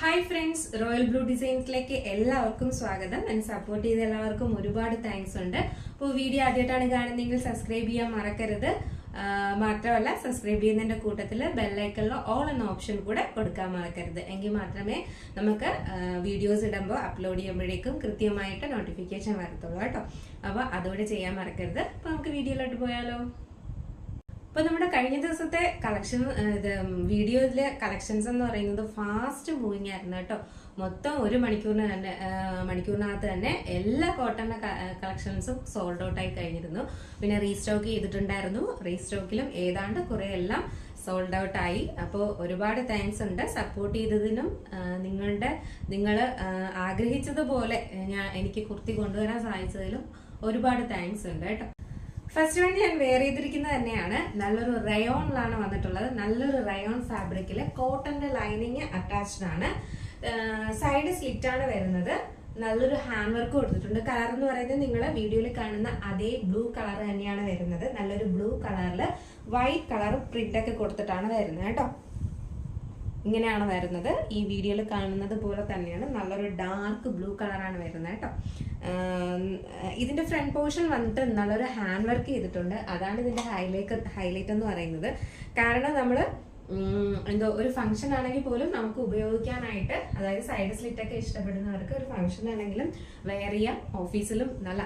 Hi friends, royal blue ഡിസൈൻസിലേക്ക് എല്ലാവർക്കും സ്വാഗതം. എന്നെ സപ്പോർട്ട് ചെയ്ത എല്ലാവർക്കും ഒരുപാട് താങ്ക്സ് ഉണ്ട്. അപ്പോൾ വീഡിയോ ആദ്യമായിട്ടാണ് കാണുന്നതെങ്കിൽ സബ്സ്ക്രൈബ് ചെയ്യാൻ മറക്കരുത്. മാത്രമല്ല, സബ്സ്ക്രൈബ് ചെയ്യുന്നതിന്റെ കൂട്ടത്തിൽ ബെല്ലൈക്കണിൽ ഓൾ എന്ന ഓപ്ഷൻ കൂടെ കൊടുക്കാൻ മറക്കരുത്. എങ്കിൽ മാത്രമേ നമുക്ക് വീഡിയോസ് ഇടുമ്പോൾ അപ്ലോഡ് ചെയ്യുമ്പോഴേക്കും കൃത്യമായിട്ട് നോട്ടിഫിക്കേഷൻ വരത്തുള്ളൂ കേട്ടോ. അപ്പോൾ അതുകൂടെ ചെയ്യാൻ മറക്കരുത്. അപ്പോൾ നമുക്ക് വീഡിയോയിലോട്ട് പോയാലോ. അപ്പൊ നമ്മുടെ കഴിഞ്ഞ ദിവസത്തെ കളക്ഷൻ വീഡിയോയിലെ കളക്ഷൻസ് എന്ന് പറയുന്നത് ഫാസ്റ്റ് മൂവിങ് ആയിരുന്നു കേട്ടോ. മൊത്തം ഒരു മണിക്കൂറിനകത്ത് തന്നെ എല്ലാ കോട്ടന്റെ കളക്ഷൻസും സോൾഡ് ഔട്ട് ആയി കഴിഞ്ഞിരുന്നു. പിന്നെ റീസ്റ്റോക്ക് ചെയ്തിട്ടുണ്ടായിരുന്നു. റീസ്റ്റോക്കിലും ഏതാണ്ട് കുറെ എല്ലാം സോൾഡ് ഔട്ട് ആയി. അപ്പോൾ ഒരുപാട് താങ്ക്സ് ഉണ്ട് സപ്പോർട്ട് ചെയ്തതിനും. നിങ്ങൾ ആഗ്രഹിച്ചതുപോലെ എനിക്ക് കുർത്തി കൊണ്ടുവരാൻ സാധിച്ചതിലും ഒരുപാട് താങ്ക്സ് ഉണ്ട് കേട്ടോ. ഫസ്റ്റ് വൺ ഞാൻ വെയർ ചെയ്തിരിക്കുന്നത് തന്നെയാണ്. നല്ലൊരു റയോണിലാണ് വന്നിട്ടുള്ളത്. നല്ലൊരു റയോൺ ഫാബ്രിക്കില് കോട്ടന്റെ ലൈനിങ് അറ്റാച്ച്ഡ് ആണ്. സൈഡ് സ്ലിറ്റ് ആണ് വരുന്നത്. നല്ലൊരു ഹാൻഡ് വർക്ക് കൊടുത്തിട്ടുണ്ട്. കളർ എന്ന് പറയുന്നത് നിങ്ങൾ വീഡിയോയിൽ കാണുന്ന അതേ ബ്ലൂ കളർ തന്നെയാണ് വരുന്നത്. നല്ലൊരു ബ്ലൂ കളറില് വൈറ്റ് കളർ പ്രിന്റ് ഒക്കെ കൊടുത്തിട്ടാണ് വരുന്നത് കേട്ടോ. ഇങ്ങനെയാണ് വരുന്നത്. ഈ വീഡിയോയിൽ കാണുന്നത് പോലെ തന്നെയാണ്. നല്ലൊരു ഡാർക്ക് ബ്ലൂ കളറാണ് വരുന്നത് കേട്ടോ. ഇതിന്റെ ഫ്രണ്ട് പോർഷൻ വന്നിട്ട് നല്ലൊരു ഹാൻഡ് വർക്ക് ചെയ്തിട്ടുണ്ട്. അതാണ് ഇതിന്റെ ഹൈലൈറ്റ് എന്ന് പറയുന്നത്. കാരണം നമ്മൾ ഒരു ഫംഗ്ഷൻ ആണെങ്കിൽ പോലും നമുക്ക് ഉപയോഗിക്കാനായിട്ട്, അതായത് സൈഡ് സ്ലിറ്റ് ഒക്കെ ഇഷ്ടപ്പെടുന്നവർക്ക് ഒരു ഫംഗ്ഷൻ ആണെങ്കിലും വെയർ ചെയ്യാം. ഓഫീസിലും നല്ല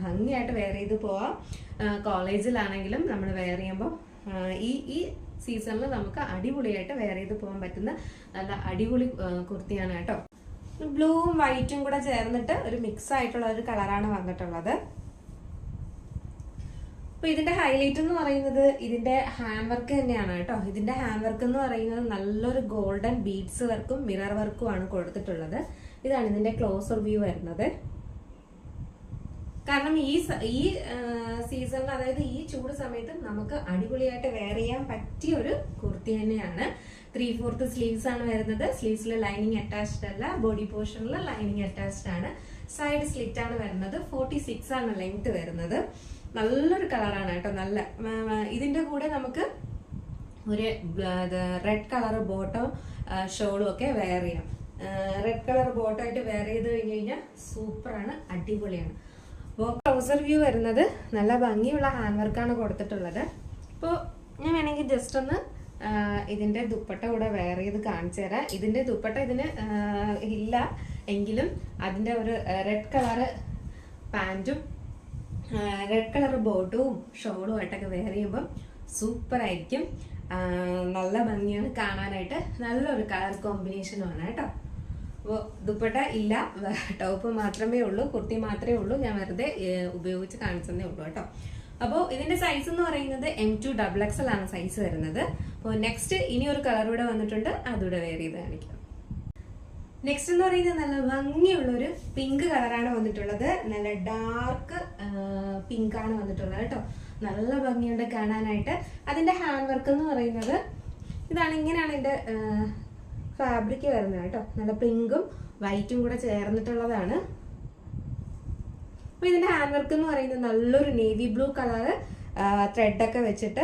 ഭംഗിയായിട്ട് വെയർ ചെയ്ത് പോവാം. കോളേജിലാണെങ്കിലും നമ്മൾ വെയർ ചെയ്യുമ്പോൾ ഈ സീസണിൽ നമുക്ക് അടിപൊളിയായിട്ട് വെയർ ചെയ്ത് പോകാൻ പറ്റുന്ന നല്ല അടിപൊളി കുർത്തിയാണ് കേട്ടോ. ബ്ലൂവും വൈറ്റും കൂടെ ചേർന്നിട്ട് ഒരു മിക്സ് ആയിട്ടുള്ള ഒരു കളറാണ് വന്നിട്ടുള്ളത്. അപ്പൊ ഇതിന്റെ ഹൈലൈറ്റ് എന്ന് പറയുന്നത് ഇതിന്റെ ഹാൻഡ് വർക്ക് തന്നെയാണ് കേട്ടോ. ഇതിന്റെ ഹാൻഡ് വർക്ക് എന്ന് പറയുന്നത് നല്ലൊരു ഗോൾഡൻ ബീഡ്സ് വർക്കും മിറർ വർക്കും ആണ് കൊടുത്തിട്ടുള്ളത്. ഇതാണ് ഇതിന്റെ ക്ലോസർ വ്യൂ വരുന്നത്. കാരണം ഈ സീസണിൽ, അതായത് ഈ ചൂട് സമയത്ത് നമുക്ക് അടിപൊളിയായിട്ട് വെയർ ചെയ്യാൻ പറ്റിയ ഒരു കുർത്തി തന്നെയാണ്. 3/4 സ്ലീവ്സ് ആണ് വരുന്നത്. സ്ലീവ്സിൽ ലൈനിങ് അറ്റാച്ച്ഡ് അല്ല. ബോഡി പോർഷനിൽ ലൈനിങ് അറ്റാച്ച്ഡ് ആണ്. സൈഡ് സ്ലിറ്റ് ആണ് വരുന്നത്. 46 ആണ് ലെങ്ത് വരുന്നത്. നല്ലൊരു കളറാണ് കേട്ടോ. നല്ല ഇതിന്റെ കൂടെ നമുക്ക് ഒരു റെഡ് കളർ ബോട്ടോ ഷോളും ഒക്കെ വെയർ ചെയ്യാം. റെഡ് കളർ ബോട്ടോ ആയിട്ട് വെയർ ചെയ്ത് കഴിഞ്ഞാൽ സൂപ്പറാണ്, അടിപൊളിയാണ്. അപ്പോൾ ക്ലോസർ വ്യൂ വരുന്നത് നല്ല ഭംഗിയുള്ള ഹാൻഡ് വർക്കാണ് കൊടുത്തിട്ടുള്ളത്. അപ്പോൾ ഞാൻ വേണമെങ്കിൽ ജസ്റ്റ് ഒന്ന് ഇതിന്റെ ദുപ്പട്ട കൂടെ വെയർ ചെയ്ത് കാണിച്ചു തരാം. ഇതിന്റെ ദുപ്പട്ട ഇതിന് ഇല്ല എങ്കിലും അതിന്റെ ഒരു റെഡ് കളറ് പാൻറ്റും റെഡ് കളർ ബോട്ടും ഷോളും ആയിട്ടൊക്കെ വെയർ ചെയ്യുമ്പോൾ സൂപ്പർ ആയിരിക്കും. നല്ല ഭംഗിയാണ് കാണാനായിട്ട്. നല്ലൊരു കളർ കോമ്പിനേഷനുമാണ് കേട്ടോ. അപ്പോൾ ദുപ്പട്ട ഇല്ല, ടോപ്പ് മാത്രമേ ഉള്ളൂ, കുർത്തി മാത്രമേ ഉള്ളൂ. ഞാൻ വെറുതെ ഉപയോഗിച്ച് കാണിച്ചതേ ഉള്ളൂ കേട്ടോ. അപ്പോൾ ഇതിന്റെ സൈസ് എന്ന് പറയുന്നത് M2 XXL ആണ് സൈസ് വരുന്നത്. അപ്പോൾ നെക്സ്റ്റ് ഇനി ഒരു കളർ കൂടെ വന്നിട്ടുണ്ട്, അതുകൂടെ വെയർ ചെയ്ത് കാണിക്കാം. നെക്സ്റ്റ് എന്ന് പറയുന്നത് നല്ല ഭംഗിയുള്ളൊരു പിങ്ക് കളറാണ് വന്നിട്ടുള്ളത്. നല്ല ഡാർക്ക് പിങ്ക് ആണ് വന്നിട്ടുള്ളത് കേട്ടോ. നല്ല ഭംഗിയുണ്ട് കാണാനായിട്ട്. അതിന്റെ ഹാൻഡ് വർക്ക് എന്ന് പറയുന്നത് ഇതാണ്. ഇങ്ങനെയാണ് ഇതിന്റെ ഫാബ്രിക് വരുന്നത് കേട്ടോ. നല്ല പിങ്കും വൈറ്റും കൂടെ ചേർന്നിട്ടുള്ളതാണ്. അപ്പൊ ഇതിന്റെ ഹാൻഡ് വർക്ക് എന്ന് പറയുന്നത് നല്ലൊരു നേവി ബ്ലൂ കളർ ത്രെഡൊക്കെ വെച്ചിട്ട്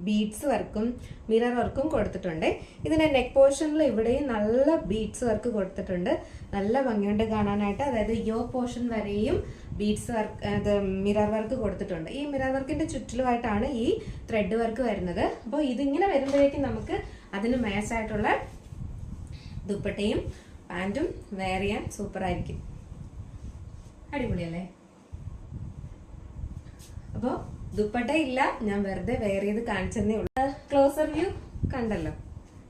ബീഡ്സ് വർക്കും മിറർ വർക്കും കൊടുത്തിട്ടുണ്ട്. ഇതിന്റെ നെക്ക് പോർഷനിൽ ഇവിടെയും നല്ല ബീഡ്സ് വർക്ക് കൊടുത്തിട്ടുണ്ട്. നല്ല ഭംഗിയുണ്ട് കാണാനായിട്ട്. അതായത് യോ പോർഷൻ വരെയും ബീഡ്സ് വർക്ക്, മിറർ വർക്ക് കൊടുത്തിട്ടുണ്ട്. ഈ മിറർ വർക്കിന്റെ ചുറ്റിലുമായിട്ടാണ് ഈ ത്രെഡ് വർക്ക് വരുന്നത്. അപ്പോൾ ഇതിങ്ങനെ വരുമ്പോഴേക്കും നമുക്ക് അതിന് മാച്ച് ആയിട്ടുള്ള ദുപ്പട്ടയും പാൻറ്റും വെയർ ചെയ്യാൻ സൂപ്പർ ആയിരിക്കും. അടിപൊളിയല്ലേ? അപ്പോൾ ദുപ്പട്ട ഇല്ല, ഞാൻ വെറുതെ വെയർ ചെയ്ത് കാണിച്ചതേ ഉള്ളൂ. ക്ലോസർ വ്യൂ കണ്ടല്ലോ,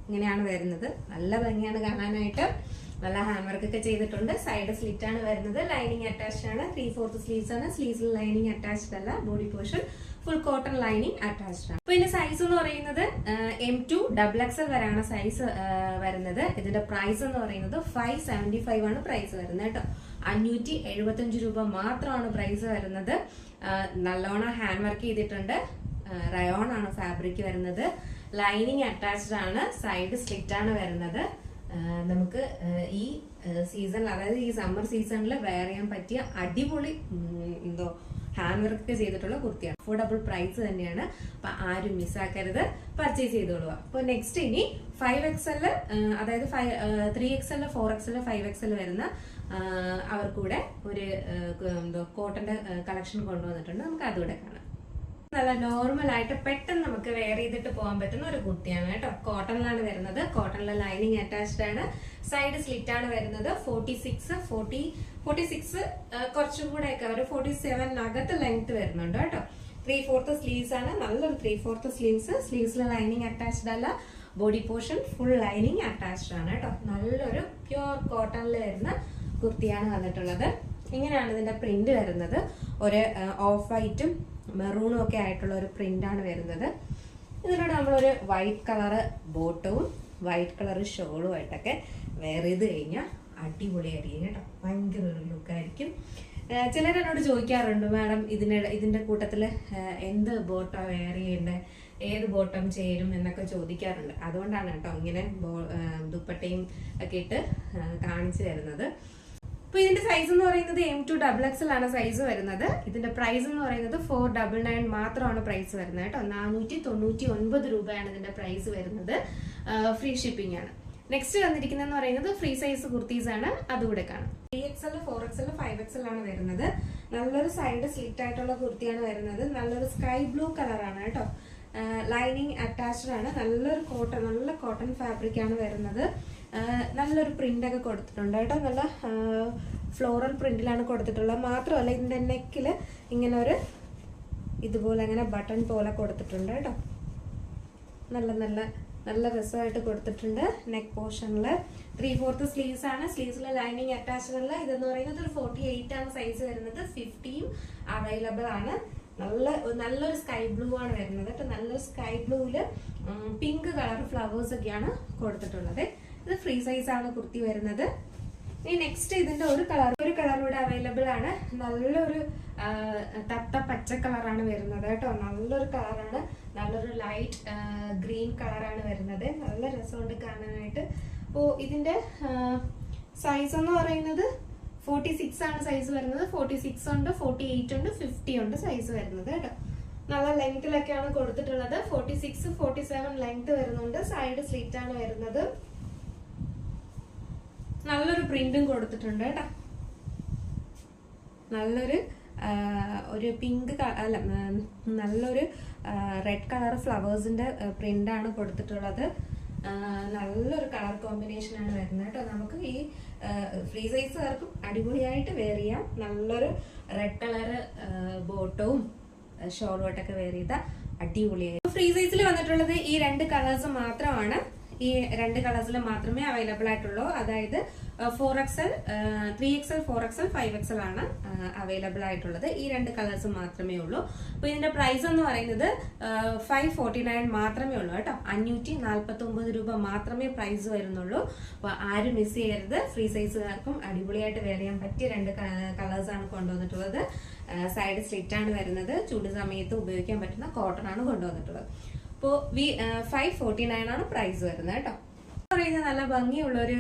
ഇങ്ങനെയാണ് വരുന്നത്. നല്ല ഭംഗിയാണ് കാണാനായിട്ട്. നല്ല ഹാൻഡ് വർക്ക് ഒക്കെ ചെയ്തിട്ടുണ്ട്. സൈഡ് സ്ലിറ്റ് ആണ് വരുന്നത്. ലൈനിങ് അറ്റാച്ച്ഡ് ആണ്. 3/4 സ്ലീവ്സ് ആണ്. സ്ലീവ്സിൽ ലൈനിങ് അറ്റാച്ച്ഡ് അല്ല. Body portion full cotton lining attached ആണ്. അപ്പൊ ഇതിന്റെ സൈസ് എന്ന് പറയുന്നത് M2 XXL വരെയാണ് സൈസ് വരുന്നത്. ഇതിന്റെ പ്രൈസ് എന്ന് പറയുന്നത് 575 ആണ് പ്രൈസ് വരുന്നത് കേട്ടോ. 575 രൂപ മാത്രമാണ് പ്രൈസ് വരുന്നത്. നല്ലോണം ഹാൻഡ് വർക്ക് ചെയ്തിട്ടുണ്ട്. റയോൺ ആണ് ഫാബ്രിക് വരുന്നത്. ലൈനിങ് അറ്റാച്ച്ഡ് ആണ്. സൈഡ് സ്ലിറ്റ് ആണ് വരുന്നത്. നമുക്ക് ഈ സീസണിൽ, അതായത് ഈ സമ്മർ സീസണിൽ വെയർ ചെയ്യാൻ പറ്റിയ അടിപൊളി ഹാൻഡ് വർക്ക് ചെയ്തിട്ടുള്ള കുർത്തിയാണ്. അഫോർഡബിൾ പ്രൈസ് തന്നെയാണ്. അപ്പൊ ആരും മിസ്സാക്കരുത്, പർച്ചേസ് ചെയ്തോളുക. അപ്പൊ നെക്സ്റ്റ് ഇനി 5XL, അതായത് 3XL, 4XL, 5XL വരുന്ന അവർക്കൂടെ ഒരു കോട്ടന്റെ കളക്ഷൻ കൊണ്ടുവന്നിട്ടുണ്ട്. നമുക്ക് അതുകൂടെ കാണാം. നല്ല നോർമൽ ആയിട്ട് പെട്ടെന്ന് നമുക്ക് വെയർ ചെയ്തിട്ട് പോകാൻ പറ്റുന്ന ഒരു കുർത്തിയാണ് കേട്ടോ. കോട്ടണിലാണ് വരുന്നത്. കോട്ടണിലെ ലൈനിങ് അറ്റാച്ച്ഡ് ആണ്. സൈഡ് സ്ലിറ്റ് ആണ് വരുന്നത്. 46 കുറച്ചും കൂടെ ഒക്കെ ഒരു 47 ലെങ്ത് വരുന്നുണ്ട് കേട്ടോ. 3/4 സ്ലീവ്സ് ആണ്. നല്ലൊരു 3/4 സ്ലീവ്സ്. സ്ലീവ്സിലെ ലൈനിങ് അറ്റാച്ച്ഡ് അല്ല. Body portion full lining attached ആണ് കേട്ടോ. നല്ലൊരു പ്യുവർ കോട്ടണിൽ വരുന്ന കുർത്തിയാണ് വന്നിട്ടുള്ളത്. ഇങ്ങനെയാണ് ഇതിന്റെ പ്രിന്റ് വരുന്നത്. ഒരു ഓഫ് വൈറ്റും മെറൂണും ഒക്കെ ആയിട്ടുള്ള ഒരു പ്രിന്റ് ആണ് വരുന്നത്. ഇതിലൂടെ നമ്മളൊരു വൈറ്റ് കളറ് ബോട്ടവും വൈറ്റ് കളർ ഷോളും ആയിട്ടൊക്കെ വെയർ ചെയ്ത് കഴിഞ്ഞാൽ അടിപൊളിയായിരിക്കും കേട്ടോ. ഭയങ്കര ഒരു ലുക്കായിരിക്കും. ചിലരെന്നോട് ചോദിക്കാറുണ്ട്, മാഡം ഇതിന്റെ കൂട്ടത്തിൽ എന്ത് ബോട്ടം വെയർ ചെയ്യേണ്ടത്, ഏത് ബോട്ടം ചേരും എന്നൊക്കെ ചോദിക്കാറുണ്ട്. അതുകൊണ്ടാണ് കേട്ടോ ഇങ്ങനെ ദുപ്പട്ടയും ഒക്കെ ഇട്ട് കാണിച്ചു തരുന്നത്. അപ്പൊ ഇതിന്റെ സൈസ് എന്ന് പറയുന്നത് M2 XXL ആണ് സൈസ് വരുന്നത്. ഇതിന്റെ പ്രൈസ് എന്ന് പറയുന്നത് 499 മാത്രമാണ് പ്രൈസ് വരുന്നത് കേട്ടോ. 499 രൂപയാണ് ഇതിന്റെ പ്രൈസ് വരുന്നത്. ഫ്രീ ഷിപ്പിംഗ് ആണ്. നെക്സ്റ്റ് വന്നിരിക്കുന്നതെന്ന് പറയുന്നത് ഫ്രീ സൈസ് കുർത്തീസ് ആണ്. അതുകൂടെ കാണാം. 3XL, 4XL, 5XL ആണ് വരുന്നത്. നല്ലൊരു സൈഡ് സ്ലിറ്റ് ആയിട്ടുള്ള കുർത്തിയാണ് വരുന്നത്. നല്ലൊരു സ്കൈ ബ്ലൂ കളറാണ് കേട്ടോ. ലൈനിങ് അറ്റാച്ച്ഡ് ആണ്. നല്ല കോട്ടൺ ഫാബ്രിക് ആണ് വരുന്നത്. നല്ലൊരു പ്രിന്റ് ഒക്കെ കൊടുത്തിട്ടുണ്ട് കേട്ടോ. നല്ല ഫ്ലോറൽ പ്രിന്റിലാണ് കൊടുത്തിട്ടുള്ളത്. മാത്രമല്ല ഇതിന്റെ നെക്കില് ഇങ്ങനെ ഒരു ഇതുപോലെ അങ്ങനെ ബട്ടൺ പോലെ കൊടുത്തിട്ടുണ്ട് കേട്ടോ. നല്ല രസമായിട്ട് കൊടുത്തിട്ടുണ്ട്. നെക്ക് പോർഷനില് 3/4 സ്ലീവ്സ് ആണ്. സ്ലീവ്സിലെ ലൈനിങ് അറ്റാച്ച്ഡ് അല്ല. ഇതെന്ന് പറയുന്നത് ഒരു 48 ആണ് സൈസ് വരുന്നത്. 50 അവൈലബിൾ ആണ്. നല്ലൊരു സ്കൈ ബ്ലൂ ആണ് വരുന്നത് കേട്ടോ. നല്ലൊരു സ്കൈ ബ്ലൂവില് പിങ്ക് കളർ ഫ്ലവേഴ്സ് ഒക്കെയാണ് കൊടുത്തിട്ടുള്ളത്. ഇത് ഫ്രീ സൈസ് ആണ് കുർത്തി വരുന്നത്. ഇനി നെക്സ്റ്റ് ഇതിന്റെ ഒരു കളർ ഇവിടെ അവൈലബിൾ ആണ്. നല്ലൊരു തത്ത പച്ച കളറാണ് വരുന്നത് കേട്ടോ. നല്ലൊരു കളറാണ്. നല്ലൊരു ലൈറ്റ് ഗ്രീൻ കളറാണ് വരുന്നത്. നല്ല രസമുണ്ട് കാണാനായിട്ട്. അപ്പോ ഇതിന്റെ സൈസ് എന്ന് പറയുന്നത് 46 ആണ് സൈസ് വരുന്നത്. 46 ഉണ്ട്, 48 ഉണ്ട്, 50 ഉണ്ട് സൈസ് വരുന്നത് കേട്ടോ. നല്ല ലെങ്തിലൊക്കെയാണ് കൊടുത്തിട്ടുള്ളത്. 46, 47 ലെങ്ത് വരുന്നുണ്ട്. സൈഡ് സ്ലിറ്റ് ആണ് വരുന്നത്. നല്ലൊരു പ്രിന്റും കൊടുത്തിട്ടുണ്ട് കേട്ടോ. നല്ലൊരു ഒരു പിങ്ക് അല്ല, നല്ലൊരു റെഡ് കളർ ഫ്ലവേഴ്സിന്റെ പ്രിന്റ് ആണ് കൊടുത്തിട്ടുള്ളത്. നല്ലൊരു കളർ കോമ്പിനേഷൻ ആണ് വരുന്നത് കേട്ടോ. നമുക്ക് ഈ ഫ്രീ സൈസുകാർക്കും അടിപൊളിയായിട്ട് വെയർ ചെയ്യാം. നല്ലൊരു റെഡ് കളർ ബോട്ടവും ഷോളുമായിട്ടൊക്കെ വെയർ ചെയ്ത അടിപൊളിയായി. ഫ്രീ സൈസിൽ വന്നിട്ടുള്ളത് ഈ 2 കളേഴ്സ് മാത്രമാണ്. ഈ 2 കളേഴ്സിൽ മാത്രമേ അവൈലബിൾ ആയിട്ടുള്ളൂ. അതായത് 4XL, 3XL, 4XL, 5XL ആണ് അവൈലബിൾ ആയിട്ടുള്ളത്. ഈ 2 കളേഴ്സ് മാത്രമേ ഉള്ളൂ. അപ്പൊ ഇതിന്റെ പ്രൈസ് എന്ന് പറയുന്നത് 549 മാത്രമേ ഉള്ളൂ കേട്ടോ. 549 രൂപ മാത്രമേ പ്രൈസ് വരുന്നുള്ളൂ. അപ്പൊ ആരും മിസ് ചെയ്യരുത്. ഫ്രീ സൈസുകാർക്കും അടിപൊളിയായിട്ട് വെയർ ചെയ്യാൻ പറ്റിയ 2 കളേഴ്സ് ആണ് കൊണ്ടുവന്നിട്ടുള്ളത്. സൈഡ് സ്ലിറ്റ് ആണ് വരുന്നത്. ചൂട് സമയത്ത് ഉപയോഗിക്കാൻ പറ്റുന്ന കോട്ടൺ ആണ് കൊണ്ടുവന്നിട്ടുള്ളത്. അപ്പോ 549 ആണ് പ്രൈസ് വരുന്നത് കേട്ടോ. പറയുന്നത് നല്ല ഭംഗിയുള്ള ഒരു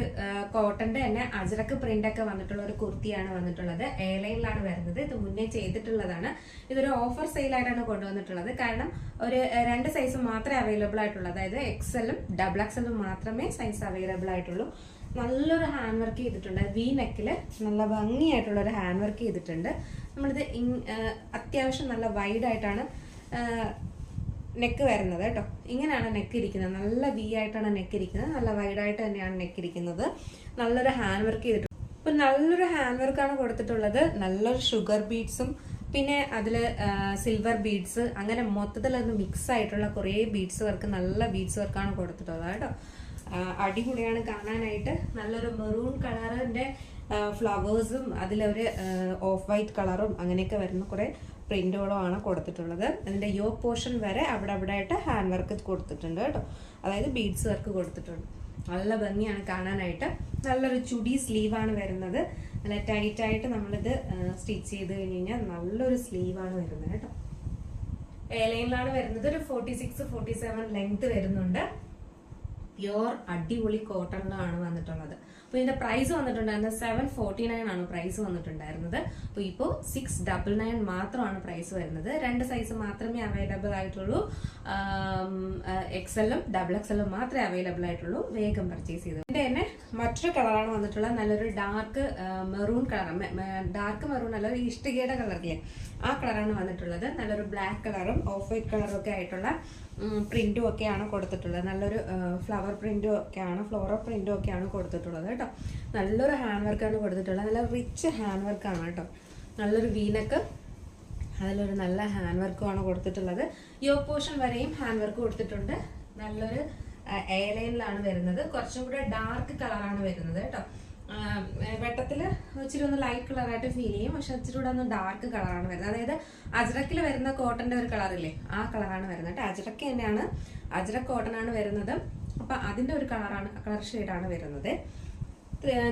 കോട്ടന്റെ തന്നെ അജറക്ക് പ്രിന്റ് ഒക്കെ വന്നിട്ടുള്ള ഒരു കുർത്തിയാണ് വന്നിട്ടുള്ളത്. എയർലൈനിലാണ് വരുന്നത്. ഇത് മുന്നേ ചെയ്തിട്ടുള്ളതാണ്. ഇതൊരു ഓഫർ സെയിൽ ആയിട്ടാണ് കൊണ്ടുവന്നിട്ടുള്ളത്. കാരണം ഒരു 2 സൈസ് മാത്രമേ അവൈലബിൾ ആയിട്ടുള്ളൂ. അതായത് XL-ഉം XXL-ഉം മാത്രമേ സൈസ് അവൈലബിൾ ആയിട്ടുള്ളൂ. നല്ലൊരു ഹാൻഡ് വർക്ക് ചെയ്തിട്ടുണ്ട്. വി നെക്കില് നല്ല ഭംഗിയായിട്ടുള്ള ഒരു ഹാൻഡ് വർക്ക് ചെയ്തിട്ടുണ്ട്. നമ്മളിത് അത്യാവശ്യം നല്ല വൈഡ് ആയിട്ടാണ് നെക്ക് വരുന്നത് കേട്ടോ. ഇങ്ങനെയാണ് നെക്ക് ഇരിക്കുന്നത്. നല്ല വി ആയിട്ടാണ് നെക്ക് ഇരിക്കുന്നത്. നല്ല വൈഡ് ആയിട്ട് തന്നെയാണ് നെക്ക് ഇരിക്കുന്നത്. നല്ലൊരു ഹാൻഡ് വർക്ക് ചെയ്തിട്ടുണ്ട്. അപ്പൊ നല്ലൊരു ഹാൻഡ് വർക്കാണ് കൊടുത്തിട്ടുള്ളത്. നല്ലൊരു ഷുഗർ ബീഡ്സും പിന്നെ അതില് സിൽവർ ബീഡ്സ്, അങ്ങനെ മൊത്തത്തിലൊന്ന് മിക്സ് ആയിട്ടുള്ള കുറെ ബീഡ്സ് വർക്ക്, നല്ല ബീഡ്സ് വർക്കാണ് കൊടുത്തിട്ടുള്ളത് കേട്ടോ. അടിപൊളിയാണ് കാണാനായിട്ട്. നല്ലൊരു മെറൂൺ കളറിന്റെ ഫ്ലവേഴ്സും അതിലൊരു ഓഫ് വൈറ്റ് കളറും അങ്ങനെയൊക്കെ വരുന്ന കുറെ പ്രിന്റുകളുമാണ് കൊടുത്തിട്ടുള്ളത്. അതിന്റെ യോ പോർഷൻ വരെ അവിടെ ആയിട്ട് ഹാൻഡ് വർക്ക് കൊടുത്തിട്ടുണ്ട് കേട്ടോ. അതായത് ബീഡ്സ് വർക്ക് കൊടുത്തിട്ടുണ്ട്. നല്ല ഭംഗിയാണ് കാണാനായിട്ട്. നല്ലൊരു ചുടി സ്ലീവാണ് വരുന്നത്. നല്ല ടൈറ്റ് ആയിട്ട് നമ്മളിത് സ്റ്റിച്ച് ചെയ്ത് കഴിഞ്ഞ് കഴിഞ്ഞാൽ നല്ലൊരു സ്ലീവാണ് വരുന്നത് കേട്ടോ. എ ലൈനിലാണ് വരുന്നത്. ഒരു 46, 47 ലെങ്ത് വരുന്നുണ്ട്. പ്യുവർ അടിപൊളി കോട്ടണിലാണ് വന്നിട്ടുള്ളത്. അപ്പോൾ ഇതിന്റെ പ്രൈസ് വന്നിട്ടുണ്ടായിരുന്നത് 749 ആണ് പ്രൈസ് വന്നിട്ടുണ്ടായിരുന്നത്. അപ്പോൾ ഇപ്പോൾ 699 മാത്രമാണ് പ്രൈസ് വരുന്നത്. 2 സൈസ് മാത്രമേ അവൈലബിൾ ആയിട്ടുള്ളൂ. XL-ഉം XXL-ഉം മാത്രമേ അവൈലബിൾ ആയിട്ടുള്ളൂ. വേഗം പർച്ചേസ് ചെയ്തു. ഇതിന്റെ തന്നെ മറ്റൊരു കളറാണ് വന്നിട്ടുള്ളത്. നല്ലൊരു dark maroon colour, dark maroon അല്ല, ഒരു ഇഷ്ടികയുടെ കളറില്ലേ ആ കളറാണ് വന്നിട്ടുള്ളത്. നല്ലൊരു ബ്ലാക്ക് കളറും ഓഫ് വൈറ്റ് കളറും ഒക്കെ ആയിട്ടുള്ള പ്രിന്റും ഒക്കെയാണ് കൊടുത്തിട്ടുള്ളത്. നല്ലൊരു ഫ്ലവർ പ്രിന്റും ഒക്കെയാണ്, ഫ്ലോറൽ പ്രിന്റും ഒക്കെയാണ് കൊടുത്തിട്ടുള്ളത് കേട്ടോ. നല്ലൊരു ഹാൻഡ് വർക്കാണ് കൊടുത്തിട്ടുള്ളത്. നല്ല റിച്ച് ഹാൻഡ് വർക്കാണ് കേട്ടോ. നല്ലൊരു വീനക്ക്, അതിലൊരു നല്ല ഹാൻഡ് വർക്കുമാണ് കൊടുത്തിട്ടുള്ളത്. യോക്ക് പോർഷൻ വരെയും ഹാൻഡ് വർക്ക് കൊടുത്തിട്ടുണ്ട്. നല്ലൊരു എ ലൈനിലാണ് വരുന്നത്. കുറച്ചും കൂടെ ഡാർക്ക് കളറാണ് വരുന്നത് കേട്ടോ. വെട്ടത്തില് ഇച്ചിരി ഒന്ന് ലൈറ്റ് കളറായിട്ട് ഫീൽ ചെയ്യും, പക്ഷെ ഇച്ചിരി കൂടെ ഒന്ന് ഡാർക്ക് കളറാണ് വരുന്നത്. അതായത് അജ്രക്കിൽ വരുന്ന കോട്ടന്റെ ഒരു കളറില്ലേ ആ കളറാണ് വരുന്നത് കേട്ടോ. അജ്രക്ക് തന്നെയാണ്, അജ്രക് കോട്ടൺ ആണ് വരുന്നത്. അപ്പൊ അതിന്റെ ഒരു കളർ ഷെയ്ഡാണ് വരുന്നത്.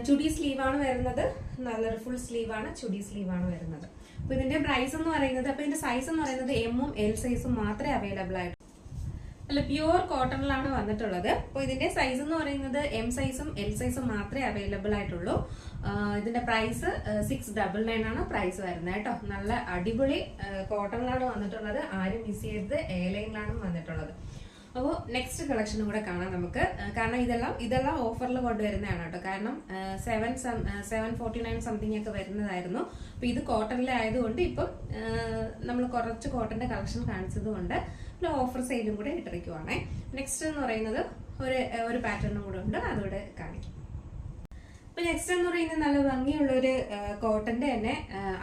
ചുടി സ്ലീവാണ് വരുന്നത്. നല്ലൊരു ഫുൾ സ്ലീവാണ്, ചുടി സ്ലീവാണ് വരുന്നത്. അപ്പൊ ഇതിന്റെ പ്രൈസ് എന്ന് പറയുന്നത്, അപ്പൊ ഇതിന്റെ സൈസ് എന്ന് പറയുന്നത് M-ഉം L സൈസും മാത്രമേ അവൈലബിൾ ആയിട്ടുള്ളൂ. അല്ല, പ്യുവർ കോട്ടണിലാണ് വന്നിട്ടുള്ളത്. അപ്പോൾ ഇതിന്റെ സൈസ് എന്ന് പറയുന്നത് M സൈസും L സൈസും മാത്രമേ അവൈലബിൾ ആയിട്ടുള്ളൂ. ഇതിന്റെ പ്രൈസ് 699 ആണ് പ്രൈസ് വരുന്നത് കേട്ടോ. നല്ല അടിപൊളി കോട്ടണിലാണ് വന്നിട്ടുള്ളത്. ആരും മിസ് ചെയ്തത് എ ലൈനിലാണ് വന്നിട്ടുള്ളത്. അപ്പോൾ നെക്സ്റ്റ് കളക്ഷനും കൂടെ കാണാം നമുക്ക്. കാരണം ഇതെല്ലാം ഓഫറിൽ കൊണ്ടുവരുന്നതാണ് കേട്ടോ. കാരണം 749 സംതിങ് ഒക്കെ വരുന്നതായിരുന്നു. അപ്പൊ ഇത് കോട്ടണിലെ ആയതുകൊണ്ട് ഇപ്പം നമ്മൾ കുറച്ച് കോട്ടന്റെ കളക്ഷൻ കാണിച്ചത് കൊണ്ട് ഓഫർ സെയിലും കൂടെ ഇട്ടിരിക്കുവാണേ. നെക്സ്റ്റ് എന്ന് പറയുന്നത് ഒരു പാറ്റേണും കൂടെ ഉണ്ട്, അതുകൂടെ കാണിക്കും. അപ്പൊ നെക്സ്റ്റ് എന്ന് പറയുന്നത് നല്ല ഭംഗിയുള്ള ഒരു കോട്ടന്റെ തന്നെ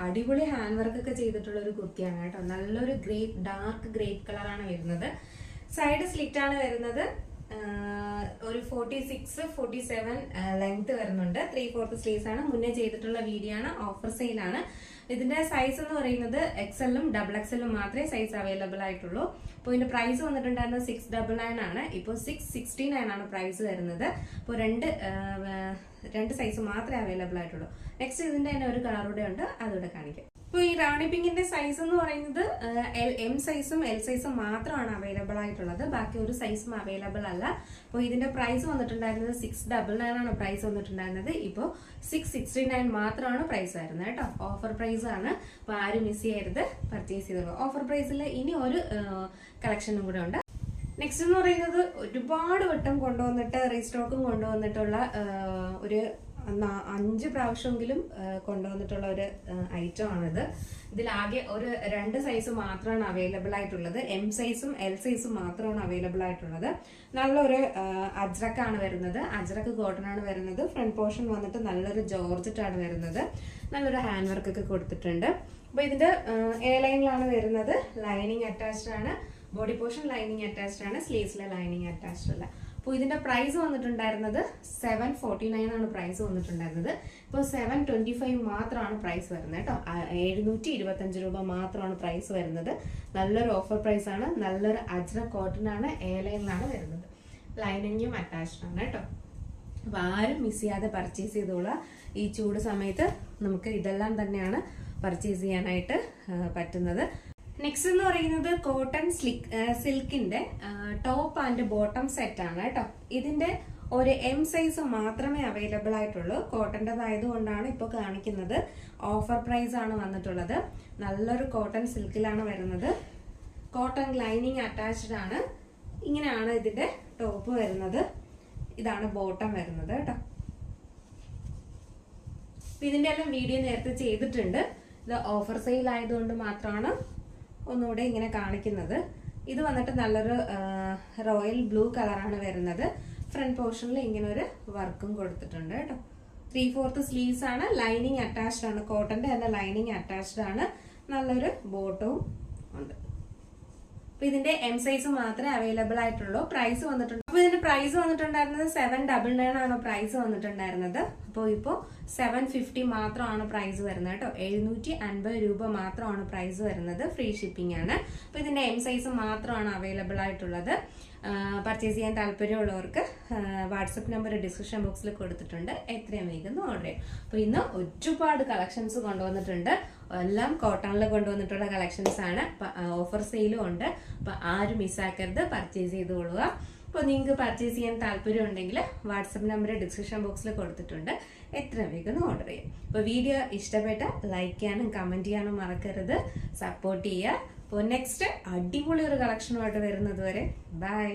അടിപൊളി ഹാൻഡ് വർക്ക് ഒക്കെ ചെയ്തിട്ടുള്ള ഒരു കുർത്തിയാണ് കേട്ടോ. നല്ലൊരു ഡാർക്ക് ഗ്രേപ്പ് കളറാണ് വരുന്നത്. സൈഡ് സ്ലിറ്റ് ആണ് വരുന്നത്. ഒരു 46-47 ലെങ്ത് വരുന്നുണ്ട്. 3/4 സ്ലീവ്സ് ആണ്. മുന്നേ ചെയ്തിട്ടുള്ള വീഡിയോ ആണ്, ഓഫർ സെയിൽ ആണ്. ഇതിന്റെ സൈസ് എന്ന് പറയുന്നത് XL-ഉം XXL-ഉം മാത്രമേ സൈസ് അവൈലബിൾ ആയിട്ടുള്ളൂ. അപ്പോൾ ഇതിന്റെ പ്രൈസ് വന്നിട്ടുണ്ടായിരുന്നത് 699 ആണ്. ഇപ്പോൾ 669 ആണ് പ്രൈസ് വരുന്നത്. അപ്പോൾ രണ്ട് സൈസ് മാത്രമേ അവൈലബിൾ ആയിട്ടുള്ളൂ. നെക്സ്റ്റ് ഇതിന്റെ തന്നെ ഒരു കളർ കൂടെ ഉണ്ട്, അതുകൂടെ കാണിക്കാം. അപ്പോൾ ഈ റാണി പിങ്കിന്റെ സൈസ് എന്ന് പറയുന്നത് M സൈസും L സൈസും മാത്രമാണ് അവൈലബിൾ ആയിട്ടുള്ളത്. ബാക്കി ഒരു സൈസും അവൈലബിൾ അല്ല. അപ്പോൾ ഇതിന്റെ പ്രൈസ് വന്നിട്ടുണ്ടായിരുന്നത് 699 ആണ് പ്രൈസ് വന്നിട്ടുണ്ടായിരുന്നത്. ഇപ്പോൾ 669 മാത്രമാണ് പ്രൈസ് വരുന്നത് കേട്ടോ. ഓഫർ പ്രൈസ് ആണ്. അപ്പോൾ ആരും മിസ് ചെയ്യരുത്, പർച്ചേസ് ചെയ്തോളൂ. ഓഫർ പ്രൈസിൽ ഇനി ഒരു കളക്ഷനും കൂടെ ഉണ്ട്. നെക്സ്റ്റ് എന്ന് പറയുന്നത് ഒരുപാട് വട്ടം കൊണ്ടുവന്നിട്ട് റീസ്റ്റോക്കും കൊണ്ടുവന്നിട്ടുള്ള ഒരു 5 പ്രാവശ്യമെങ്കിലും കൊണ്ടുവന്നിട്ടുള്ള ഒരു ഐറ്റം ആണിത്. ഇതിലാകെ ഒരു 2 സൈസ് മാത്രമാണ് അവൈലബിൾ ആയിട്ടുള്ളത്. M സൈസും L സൈസും മാത്രമാണ് അവൈലബിൾ ആയിട്ടുള്ളത്. നല്ലൊരു അജ്രക്കാണ് വരുന്നത്. അജ്രക്ക് കോട്ടൺ ആണ് വരുന്നത്. ഫ്രണ്ട് പോർഷൻ വന്നിട്ട് നല്ലൊരു ജോർജറ്റ് ആണ് വരുന്നത്. നല്ലൊരു ഹാൻഡ് വർക്ക് ഒക്കെ കൊടുത്തിട്ടുണ്ട്. അപ്പൊ ഇതിന്റെ എ ലൈനിലാണ് വരുന്നത്. ലൈനിങ് അറ്റാച്ച്ഡ് ആണ്. ബോഡി പോർഷൻ ലൈനിങ് അറ്റാച്ച്ഡ് ആണ്. സ്ലീവ്സിലെ ലൈനിങ് അറ്റാച്ച്ഡ് അല്ല. അപ്പോൾ ഇതിന്റെ പ്രൈസ് വന്നിട്ടുണ്ടായിരുന്നത് 749 ആണ് പ്രൈസ് വന്നിട്ടുണ്ടായിരുന്നത്. ഇപ്പോൾ 725 മാത്രമാണ് പ്രൈസ് വരുന്നത് കേട്ടോ. 725 രൂപ മാത്രമാണ് പ്രൈസ് വരുന്നത്. നല്ലൊരു ഓഫർ പ്രൈസ് ആണ്. നല്ലൊരു അജ്രക് കോട്ടൺ ആണ്. എ ലൈനിലാണ് വരുന്നത്. ലൈനിങ്ങും അറ്റാച്ച്ഡ് ആണ് കേട്ടോ. അപ്പൊ ആരും മിസ് ചെയ്യാതെ പർച്ചേസ് ചെയ്തോളാം. ഈ ചൂട് സമയത്ത് നമുക്ക് ഇതെല്ലാം തന്നെയാണ് പർച്ചേസ് ചെയ്യാനായിട്ട് പറ്റുന്നത്. നെക്സ്റ്റ് എന്ന് പറയുന്നത് കോട്ടൺ സിൽക്കിന്റെ ടോപ്പ് ആൻഡ് ബോട്ടം സെറ്റ് ആണ് കേട്ടോ. ഇതിന്റെ ഒരു M സൈസ് മാത്രമേ അവൈലബിൾ ആയിട്ടുള്ളൂ. കോട്ടന്റേതായതുകൊണ്ടാണ് ഇപ്പോൾ കാണിക്കുന്നത്. ഓഫർ പ്രൈസ് ആണ് വന്നിട്ടുള്ളത്. നല്ലൊരു കോട്ടൺ സിൽക്കിലാണ് വരുന്നത്. കോട്ടൺ ലൈനിങ് അറ്റാച്ച്ഡ് ആണ്. ഇങ്ങനെയാണ് ഇതിന്റെ ടോപ്പ് വരുന്നത്. ഇതാണ് ബോട്ടം വരുന്നത് കേട്ടോ. ഇതിന്റെ എല്ലാം വീഡിയോ നേരത്തെ ചെയ്തിട്ടുണ്ട്. ഇത് ഓഫർ സെയിൽ ആയതുകൊണ്ട് മാത്രമാണ് ഒന്നുകൂടെ ഇങ്ങനെ കാണിക്കുന്നത്. ഇത് വന്നിട്ട് നല്ലൊരു റോയൽ ബ്ലൂ കളറാണ് വരുന്നത്. ഫ്രണ്ട് പോർഷനിൽ ഇങ്ങനെ ഒരു വർക്കും കൊടുത്തിട്ടുണ്ട് കേട്ടോ. 3/4 സ്ലീവ്സ് ആണ്. ലൈനിങ് അറ്റാച്ച്ഡ് ആണ്. കോട്ടന്റെ തന്നെ ലൈനിങ് അറ്റാച്ച്ഡ് ആണ്. നല്ലൊരു ബോട്ടവും ഉണ്ട്. അപ്പൊ ഇതിന്റെ M സൈസ് മാത്രമേ അവൈലബിൾ ആയിട്ടുള്ളൂ. പ്രൈസ് വന്നിട്ടുണ്ട്. അപ്പൊ ഇതിന്റെ പ്രൈസ് വന്നിട്ടുണ്ടായിരുന്നത് 799 ആണ് പ്രൈസ് വന്നിട്ടുണ്ടായിരുന്നത്. അപ്പോൾ ഇപ്പോൾ 750 മാത്രമാണ് പ്രൈസ് വരുന്നത് കേട്ടോ. 750 രൂപ മാത്രമാണ് പ്രൈസ് വരുന്നത്. ഫ്രീ ഷിപ്പിംഗ് ആണ്. അപ്പൊ ഇതിന്റെ M സൈസ് മാത്രമാണ് അവൈലബിൾ ആയിട്ടുള്ളത്. പർച്ചേസ് ചെയ്യാൻ താല്പര്യമുള്ളവർക്ക് വാട്സപ്പ് നമ്പർ ഡിസ്ക്രിപ്ഷൻ ബോക്സിൽ കൊടുത്തിട്ടുണ്ട്. എത്രയും വേഗം ഓർഡർ ചെയ്യും. അപ്പൊ ഇന്ന് ഒരുപാട് കളക്ഷൻസ് കൊണ്ടുവന്നിട്ടുണ്ട്. എല്ലാം കോട്ടണിൽ കൊണ്ടുവന്നിട്ടുള്ള കളക്ഷൻസ് ആണ്. ഓഫർ സെയിലും ഉണ്ട്. അപ്പൊ ആരും മിസ്സാക്കരുത്, പർച്ചേസ് ചെയ്ത് കൊള്ളുക. അപ്പോൾ നിങ്ങൾക്ക് പർച്ചേസ് ചെയ്യാൻ താല്പര്യം ഉണ്ടെങ്കിൽ വാട്സപ്പ് നമ്പർ ഡിസ്ക്രിപ്ഷൻ ബോക്സിൽ കൊടുത്തിട്ടുണ്ട്. എത്ര വേഗം ഓർഡർ ചെയ്യാം. അപ്പോൾ വീഡിയോ ഇഷ്ടപ്പെട്ട ലൈക്ക് ചെയ്യാനും കമന്റ് ചെയ്യാനും മറക്കരുത്. സപ്പോർട്ട് ചെയ്യുക. അപ്പോൾ നെക്സ്റ്റ് അടിപൊളി ഒരു കളക്ഷനുമായിട്ട് വരുന്നത് വരെ ബൈ.